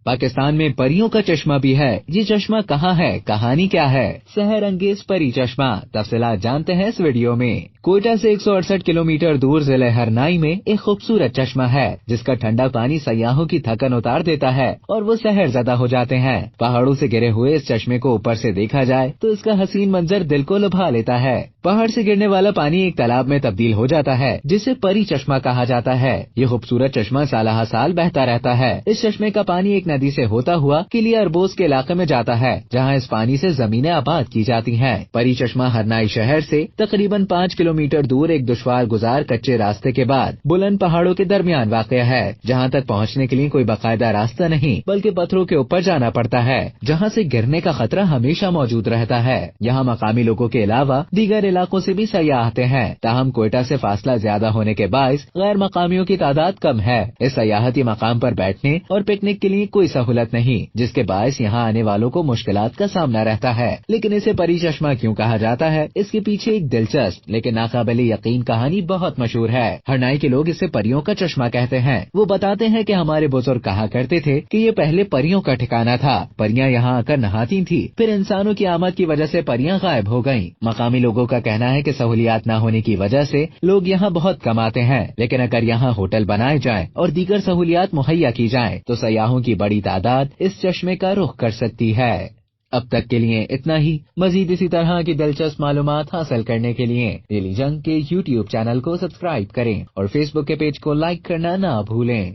پاکستان میں پریوں کا چشمہ بھی ہے، یہ چشمہ کہاں ہے، کہانی کیا ہے؟ سحر انگیز پری چشمہ، تفصیلات جانتے ہیں اس ویڈیو میں۔ کوئٹہ سے 168 کلومیٹر دور ضلع ہرنائی میں ایک خوبصورت چشمہ ہے جس کا ٹھنڈا پانی سیاحوں کی تھکن اتار دیتا ہے اور وہ سحر زدہ ہو جاتے ہیں۔ پہاڑوں سے گرے ہوئے اس چشمے کو اوپر سے دیکھا جائے تو اس کا حسین منظر دل کو لبھا لیتا ہے۔ پہاڑ سے گرنے والا پانی ایک تالاب میں تبدیل ہو جاتا ہے جسے پری چشمہ کہا جاتا ہے۔ یہ خوبصورت چشمہ سالہ سال بہتا رہتا ہے۔ اس چشمے کا پانی ایک ندی سے ہوتا ہوا قلعہ اربوز کے علاقے میں جاتا ہے جہاں اس پانی سے زمینیں آباد کی جاتی ہیں۔ پری چشمہ ہرنائی شہر سے تقریباً 5 کلومیٹر دور ایک دشوار گزار کچے راستے کے بعد بلند پہاڑوں کے درمیان واقع ہے جہاں تک پہنچنے کے لیے کوئی باقاعدہ راستہ نہیں بلکہ پتھروں کے اوپر جانا پڑتا ہے جہاں سے گرنے کا خطرہ ہمیشہ موجود رہتا ہے۔ یہاں مقامی لوگوں کے علاوہ دیگر علاقوں سے بھی سیاح آتے ہیں، تاہم کوئٹہ سے فاصلہ زیادہ ہونے کے باعث غیر مقامیوں کی تعداد کم ہے۔ اس سیاحتی مقام پر بیٹھنے اور پکنک کے لیے کوئی سہولت نہیں جس کے باعث یہاں آنے والوں کو مشکلات کا سامنا رہتا ہے۔ لیکن اسے پری چشمہ کیوں کہا جاتا ہے، اس کے پیچھے ایک دلچسپ لیکن ناقابل یقین کہانی بہت مشہور ہے۔ ہرنائی کے لوگ اسے پریوں کا چشمہ کہتے ہیں۔ وہ بتاتے ہیں کہ ہمارے بزرگ کہا کرتے تھے کہ یہ پہلے پریوں کا ٹھکانہ تھا، پریاں یہاں آ کر نہاتی تھی، پھر انسانوں کی آمد کی وجہ سے پریاں غائب ہو گئیں۔ مقامی لوگوں کا کہنا ہے کہ سہولیات نہ ہونے کی وجہ سے لوگ یہاں بہت کم آتے ہیں، لیکن اگر یہاں ہوٹل بنائے جائیں اور دیگر سہولیات مہیا کی جائیں تو سیاحوں کی بڑی تعداد اس چشمے کا رخ کر سکتی ہے۔ اب تک کے لیے اتنا ہی۔ مزید اسی طرح کی دلچسپ معلومات حاصل کرنے کے لیے ڈیلی جنگ کے YouTube چینل کو سبسکرائب کریں اور فیس بک کے پیج کو لائک کرنا نہ بھولیں۔